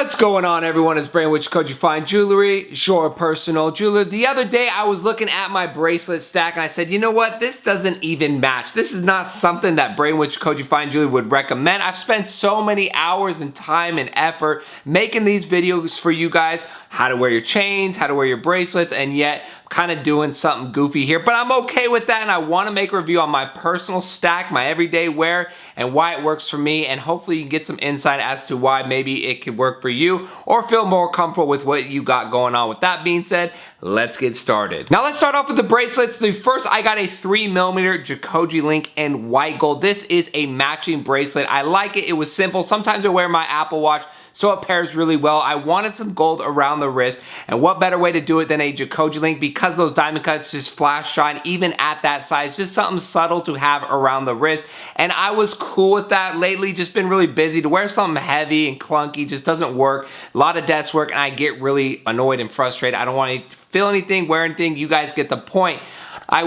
What's going on, everyone? It's Brandon with Jacoje Fine Jewelry, your personal jeweler. The other day I was looking at my bracelet stack and I said, you know what, this doesn't even match. This is not something that Brandon with Jacoje Fine Jewelry would recommend. I've spent so many hours and time and effort making these videos for you guys, how to wear your chains, how to wear your bracelets, and yet kind of doing something goofy here, but I'm okay with that, and I want to make a review on my personal stack, my everyday wear, and why it works for me, and hopefully you can get some insight as to why maybe it could work for you or feel more comfortable with what you got going on. With that being said, let's get started. Now let's start off with the bracelets. The first, I got a 3mm Jacoje link in white gold. This is a matching bracelet. I like it. It was simple. Sometimes I wear my Apple Watch, so it pairs really well. I wanted some gold around the wrist, and what better way to do it than a Jacoje link, because those diamond cuts just flash shine even at that size. Just something subtle to have around the wrist, and I was cool with that. Lately just been really busy. To wear something heavy and clunky just doesn't work. A lot of desk work, and I get really annoyed and frustrated. I don't want to feel anything, wear anything. You guys get the point.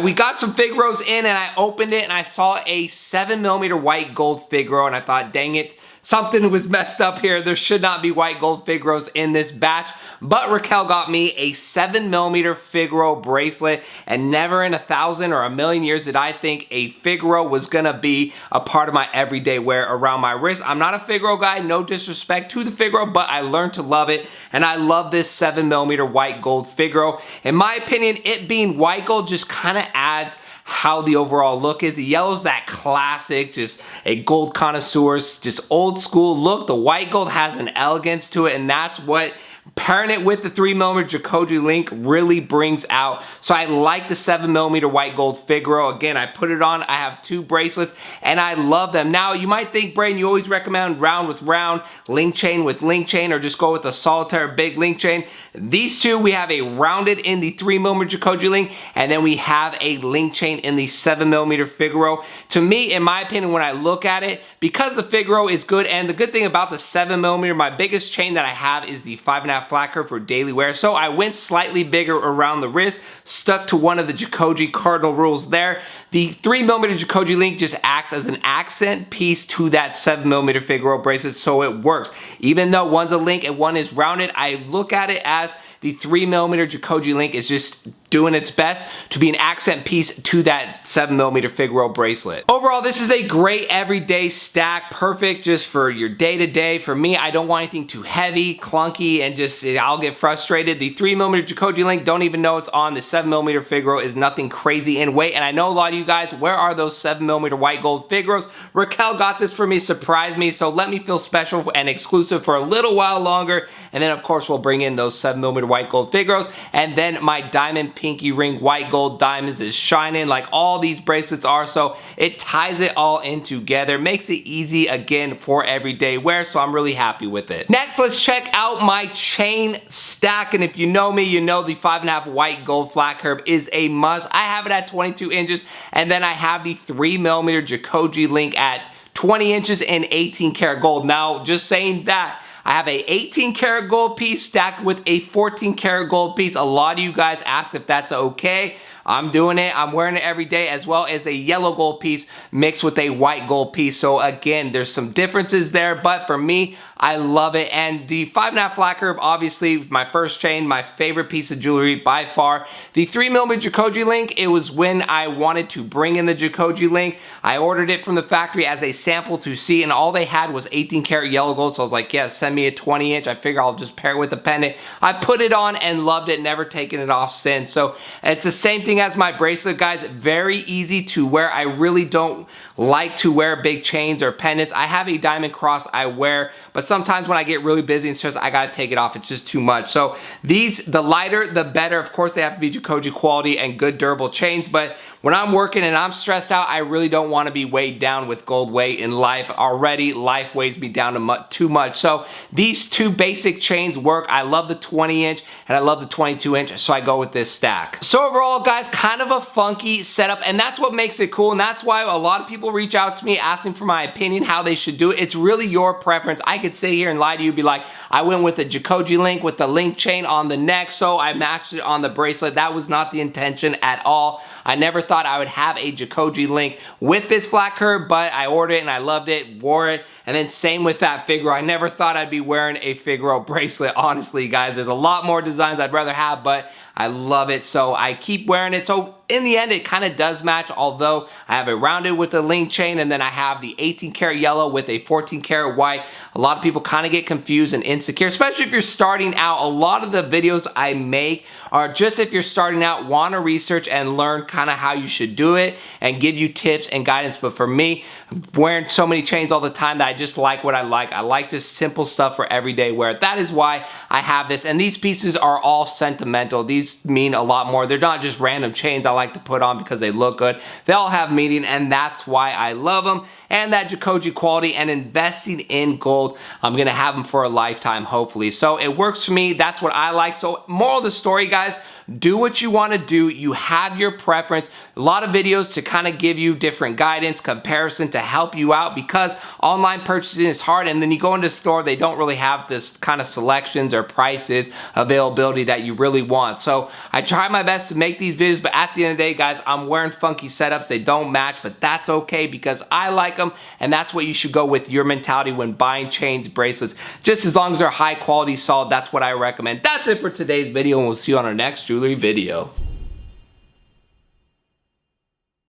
We got some figaros in, and I opened it and I saw a 7mm white gold figaro, and I thought, dang it, something was messed up here. There should not be white gold figaros in this batch, but Raquel got me a 7mm figaro bracelet, and never in 1,000 or a million years did I think a figaro was gonna be a part of my everyday wear around my wrist. I'm not a figaro guy, no disrespect to the figaro, but I learned to love it, and I love this 7mm white gold figaro. In my opinion, it being white gold just kind of adds how the overall look is. The yellow's that classic, just a gold connoisseur's, just old school look. The white gold has an elegance to it, and that's what pairing it with the 3mm Jacoje link really brings out. So I like the 7mm white gold figaro. Again, I put it on. I have two bracelets and I love them. Now you might think, Brain, you always recommend round with round, link chain with link chain, or just go with a solitaire big link chain. These two, we have a rounded in the 3mm Jacoje link, and then we have a link chain in the 7mm figaro. To me, in my opinion, when I look at it, because the figaro is good, and the good thing about the 7mm, my biggest chain that I have is the 5.5 flat curve for daily wear. So I went slightly bigger around the wrist, stuck to one of the Jacoje cardinal rules there. The 3mm Jacoje link just acts as an accent piece to that 7mm figaro bracelet, so it works. Even though one's a link and one is rounded, I look at it as the 3mm Jacoje link is just doing its best to be an accent piece to that 7mm figaro bracelet. Overall, this is a great everyday stack, perfect just for your day-to-day. For me, I don't want anything too heavy, clunky, and just I'll get frustrated. The 3mm Jacoje link, don't even know it's on. The 7mm figaro is nothing crazy in weight, and I know a lot of you guys, where are those 7mm white gold figaros? Raquel got this for me, surprised me, so let me feel special and exclusive for a little while longer, and then of course we'll bring in those 7mm white gold figaros, and then my diamond pinky ring white gold diamonds is shining like all these bracelets are, so it ties it all in together, makes it easy again for everyday wear, so I'm really happy with it. Next, let's check out my chain stack, and if you know me, you know the 5.5 white gold flat curve is a must. I have it at 22 inches, and then I have the 3mm Jacoje link at 20 inches and 18 karat gold. Now, just saying that, I have a 18 karat gold piece stacked with a 14 karat gold piece. A lot of you guys ask if that's okay. I'm doing it. I'm wearing it every day, as well as a yellow gold piece mixed with a white gold piece. So again, there's some differences there, but for me, I love it. And the 5.5 flat curve, obviously my first chain, my favorite piece of jewelry by far. The 3mm Jacoje link, it was when I wanted to bring in the Jacoje link. I ordered it from the factory as a sample to see, and all they had was 18 karat yellow gold. So I was like, yes, send me a 20 inch. I figure I'll just pair it with a pendant. I put it on and loved it, never taken it off since. So it's the same thing as my bracelet, guys. Very easy to wear. I really don't like to wear big chains or pendants. I have a diamond cross I wear, but sometimes when I get really busy and stressed, I gotta take it off. It's just too much. So these, the lighter, the better. Of course, they have to be Jacoje quality and good durable chains, but when I'm working and I'm stressed out, I really don't want to be weighed down with gold weight in life. Already, life weighs me down to too much. So these two basic chains work. I love the 20 inch and I love the 22 inch, so I go with this stack. So overall, guys, kind of a funky setup, and that's what makes it cool, and that's why a lot of people reach out to me asking for my opinion, how they should do it. It's really your preference. I could sit here and lie to you, be like, I went with the Jacoje link with the link chain on the neck, so I matched it on the bracelet. That was not the intention at all. I never thought I would have a Jacoje link with this flat curve, but I ordered it and I loved it, wore it, and then same with that figaro. I never thought I'd be wearing a figaro bracelet, honestly, guys. There's a lot more designs I'd rather have, but I love it, so I keep wearing it. So in the end, it kind of does match, although I have it rounded with the link chain, and then I have the 18 karat yellow with a 14 karat white. A lot of people kind of get confused and insecure, especially if you're starting out. A lot of the videos I make are just if you're starting out, want to research and learn kind of how you should do it and give you tips and guidance. But for me, I'm wearing so many chains all the time that I just like what I like. I like just simple stuff for everyday wear. That is why I have this, and these pieces are all sentimental. These mean a lot more. They're not just random chains I like to put on because they look good. They all have meaning, and that's why I love them. And that Jacoje quality, and investing in gold, I'm gonna have them for a lifetime, hopefully. So it works for me. That's what I like. So moral of the story, guys, do what you want to do. You have your preference. A lot of videos to kind of give you different guidance, comparison to help you out, because online purchasing is hard, and then you go into the store, they don't really have this kind of selections or prices, availability that you really want. So I try my best to make these videos, but at the end of the day, guys, I'm wearing funky setups. They don't match, but that's okay because I like them, and that's what you should go with your mentality when buying chains, bracelets. Just as long as they're high quality, solid, that's what I recommend. That's it for today's video, and we'll see you on our next jewelry video.